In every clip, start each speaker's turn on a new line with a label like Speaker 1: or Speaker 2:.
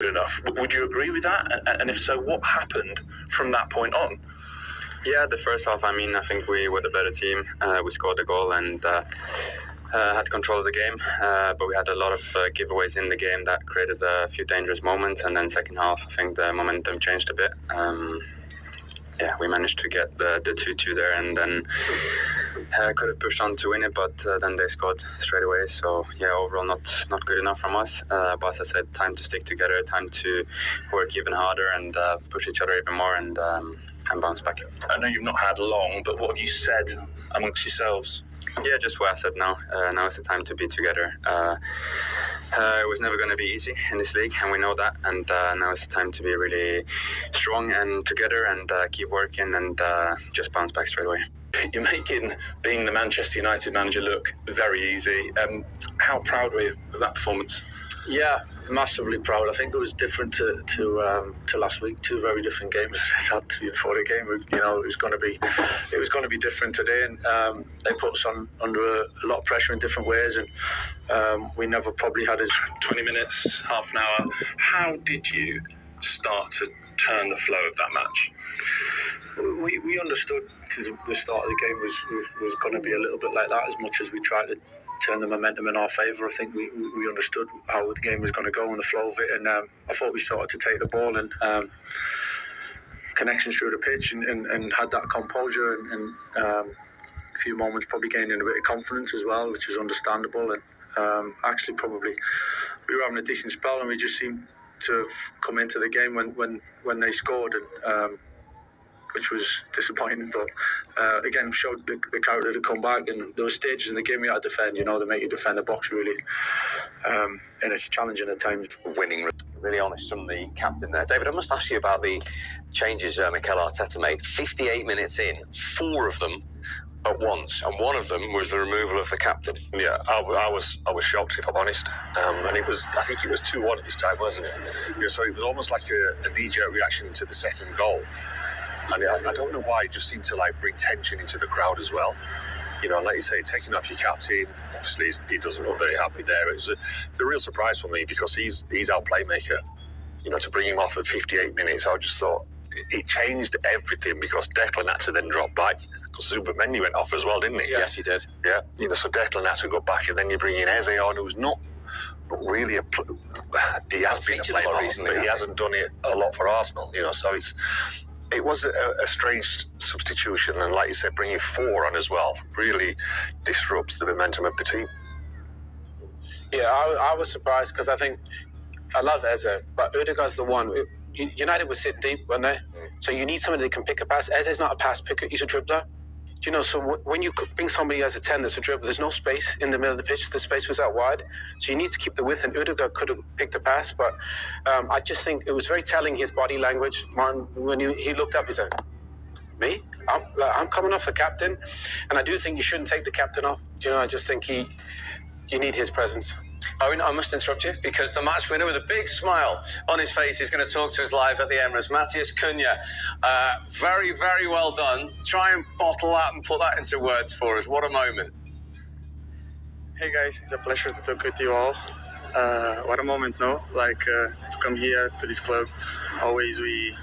Speaker 1: good enough. Would you agree with that? And if so, what happened from that point on?
Speaker 2: Yeah, the first half, I think we were the better team. We scored a goal and had control of the game, but we had a lot of giveaways in the game that created a few dangerous moments. And then second half, I think the momentum changed a bit. We managed to get the 2-2 there, and then could have pushed on to win it, but then they scored straight away. So yeah, overall not good enough from us. But as I said, time to stick together, time to work even harder and push each other even more and bounce back.
Speaker 1: I know you've not had long, but what have you said amongst yourselves?
Speaker 2: Yeah, just what I said now. Now is the time to be together. It was never going to be easy in this league, and we know that. And now it's the time to be really strong and together and keep working and just bounce back straight away.
Speaker 1: You're making being the Manchester United manager look very easy. How proud were you of that performance?
Speaker 3: Yeah, massively proud. I think it was different to last week. Two very different games. It had to be before the game. It was going to be different today, and they put us under a lot of pressure in different ways, and we never probably had as
Speaker 1: 20 minutes, half an hour. How did you start to turn the flow of that match?
Speaker 3: We understood the start of the game was going to be a little bit like that, as much as we tried to turn the momentum in our favour. I think we understood how the game was going to go and the flow of it, and I thought we started to take the ball and connections through the pitch and had that composure and a few moments probably gaining a bit of confidence as well, which was understandable. And actually probably we were having a decent spell, and we just seemed to have come into the game when they scored, and which was disappointing, but again showed the character to come back. And there were stages in the game we had to defend, they make you defend the box really, and it's challenging at times.
Speaker 4: Winning. Really honest from the captain there. David, I must ask you about the changes Mikel Arteta made. 58 minutes in, 4 of them at once, and one of them was the removal of the captain.
Speaker 5: Yeah, I was shocked, if I'm honest. And I think it was 2-1 this time, wasn't it? So it was almost like a knee-jerk reaction to the second goal. And I don't know why, it just seemed to bring tension into the crowd as well. Like you say, taking off your captain, obviously he doesn't look very happy there. It was a real surprise for me because he's our playmaker. To bring him off at 58 minutes, I just thought it changed everything because Declan had to then drop back. Because Zubamendi went off as well, didn't he?
Speaker 4: Yes, he did.
Speaker 5: Yeah, so Declan had to go back, and then you bring in Eze on, who's not really he has been a player recently, but he hasn't done it a lot for Arsenal. So it was a strange substitution, and like you said, bringing 4 on as well really disrupts the momentum of the team.
Speaker 6: Yeah, I was surprised because I think I love Eze, but Ødegaard's the one. United was sitting deep, weren't they? So you need somebody that can pick a pass. Eze's not a pass picker; he's a dribbler. So when you bring somebody as a 10 that's a dribbler, there's no space in the middle of the pitch. The space was out wide. So you need to keep the width, and Ødegaard could have picked the pass. But I just think it was very telling, his body language. Martin, when he looked up, he said, me? I'm coming off the captain. And I do think you shouldn't take the captain off. I just think you need his presence.
Speaker 4: Owen, I must interrupt you because the match winner with a big smile on his face is going to talk to us live at the Emirates. Matheus Cunha, very, very well done. Try and bottle that and put that into words for us. What a moment.
Speaker 7: Hey guys, it's a pleasure to talk with you all. What a moment, no? To come here to this club. Always we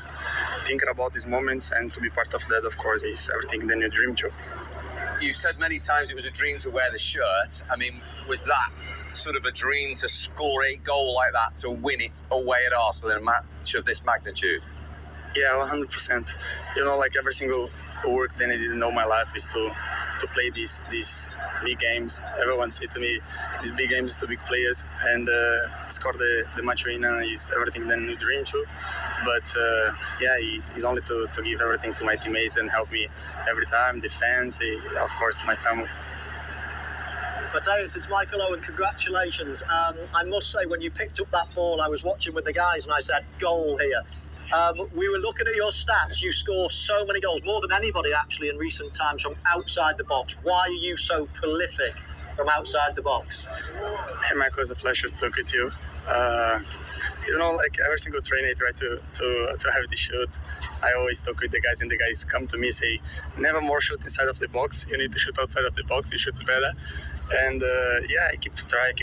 Speaker 7: thinking about these moments, and to be part of that, of course, is everything then your dream job.
Speaker 4: You've said many times it was a dream to wear the shirt. Was that sort of a dream to score a goal like that, to win it away at Arsenal in a match of this magnitude?
Speaker 7: Yeah, 100%. Every single work that I didn't know my life is to play these big games. Everyone said to me, these big games is to big players, and score the match winner is everything that you dream to. But he's only to give everything to my teammates and help me every time, the fans, of course, to my family.
Speaker 8: Matheus, it's Michael Owen. Congratulations. I must say, when you picked up that ball, I was watching with the guys and I said, goal here. We were looking at your stats. You score so many goals, more than anybody actually in recent times, from outside the box. Why are you so prolific from outside the box?
Speaker 7: Hey Michael, it's a pleasure to talk with you. you know, like every single training I try to have the shoot. I always talk with the guys, and the guys come to me say, never more shoot inside of the box. You need to shoot outside of the box. It shoots better. And yeah, I keep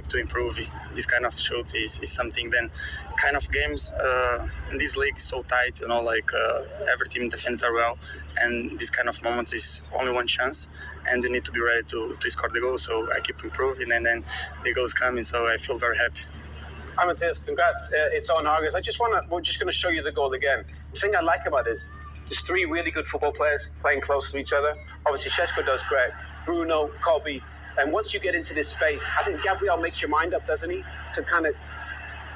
Speaker 7: to improve. This kind of shoots is something. Then kind of games in this league is so tight. You know, like every team defends very well, and this kind of moments is only one chance, and you need to be ready to score the goal. So I keep improving, and then the goals coming. So I feel very happy.
Speaker 6: Matthias, congrats. It's on Argus. We're just going to show you the goal again. The thing I like about it is there's three really good football players playing close to each other. Obviously, Šeško does great. Bruno, Kobe. And once you get into this space, I think Gabriel makes your mind up, doesn't he? To kind of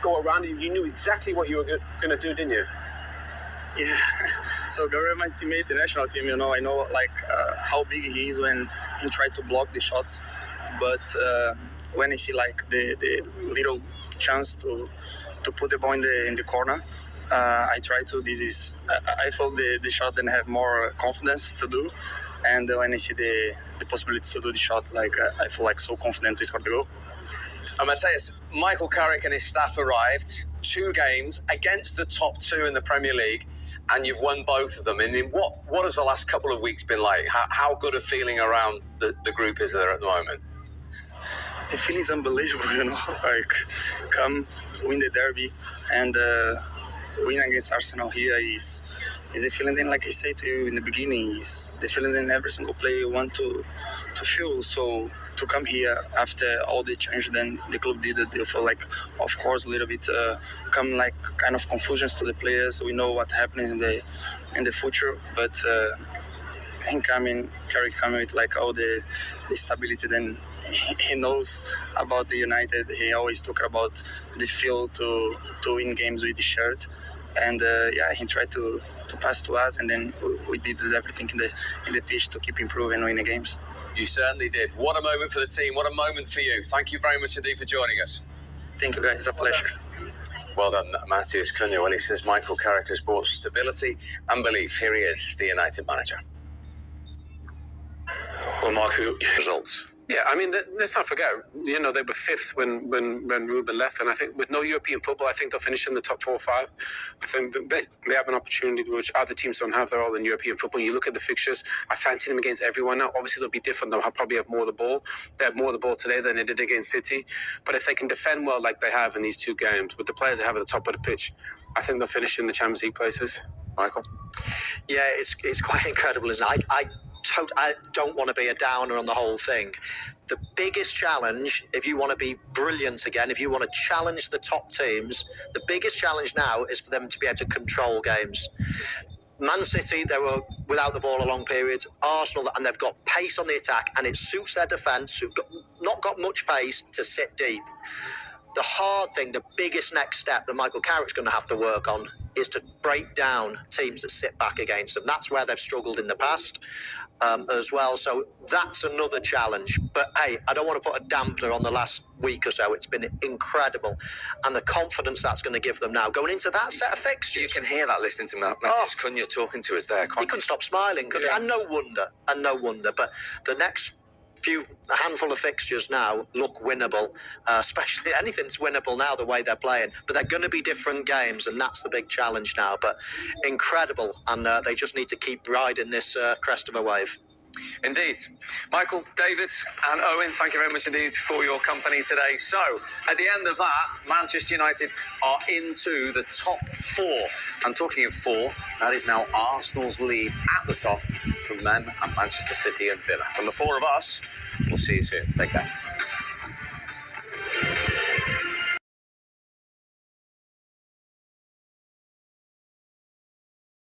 Speaker 6: go around. You knew exactly what you were going to do, didn't you?
Speaker 7: Yeah. So Gabriel, my teammate, the national team, you know, I know like how big he is when he tried to block the shots. But when I see like the little chance to put the ball in the corner, I try to. I feel the shot and have more confidence to do. And when I see the possibility to do the shot, like I feel like so confident to score the goal.
Speaker 4: And Matthias, Michael Carrick and his staff arrived 2 games against the top 2 in the Premier League, and you've won both of them. And what has the last couple of weeks been like? How good a feeling around the group is there at the moment?
Speaker 7: The feeling is unbelievable, you know. Like come win the derby and win against Arsenal here is the feeling. Then, like I said to you in the beginning, is the feeling that every single player want to feel. So to come here after all the change then the club did, they feel like, of course, a little bit come like kind of confusions to the players. We know what happens in the future, but Carrick coming with like all the stability. Then he knows about the United. He always talk about the feel to win games with the shirt, and yeah, he tried to pass to us, and then we did everything in the pitch to keep improving and winning games.
Speaker 4: You certainly did. What a moment for the team. What a moment for you. Thank you very much indeed for joining us.
Speaker 7: Thank you, guys. It's a pleasure.
Speaker 4: Well done, Matthias Cunha. Well, he says Michael Carrick has brought stability and belief. Here he is, the United manager.
Speaker 1: Well, Michael,
Speaker 6: Results. Yeah, I mean, let's not forget, you know, they were 5th when Ruben left, and I think with no European football, I think they'll finish in the top 4 or 5. I think that they have an opportunity which other teams don't have. They're all in European football. You look at the fixtures, I fancy them against everyone now. Obviously, they'll be different. They'll probably have more of the ball. They have more of the ball today than they did against City. But if they can defend well like they have in these 2 games, with the players they have at the top of the pitch, I think they'll finish in the Champions League places. Michael?
Speaker 8: Yeah, it's quite incredible, isn't it? I don't want to be a downer on the whole thing. The biggest challenge, if you want to be brilliant again, if you want to challenge the top teams, the biggest challenge now is for them to be able to control games. Man City, they were without the ball a long period. Arsenal, and they've got pace on the attack, and it suits their defence, who've not got much pace, to sit deep. The hard thing, the biggest next step that Michael Carrick's going to have to work on is to break down teams that sit back against them. That's where they've struggled in the past as well. So that's another challenge. But hey, I don't want to put a dampener on the last week or so. It's been incredible. And the confidence that's going to give them now, going into that set of fixtures.
Speaker 4: You can hear that listening to Matthias Cunha talking to us there.
Speaker 8: He couldn't stop smiling, could he? And no wonder. But the next a handful of fixtures now look winnable, especially anything's winnable now the way they're playing, but they're going to be different games, and that's the big challenge now. But incredible, and they just need to keep riding this crest of a wave.
Speaker 4: Indeed. Michael, David and Owen, thank you very much indeed for your company today. So, at the end of that, Manchester United are into the top 4. And talking of 4, that is now Arsenal's lead at the top from them and Manchester City and Villa. From the 4 of us, we'll see you soon. Take care.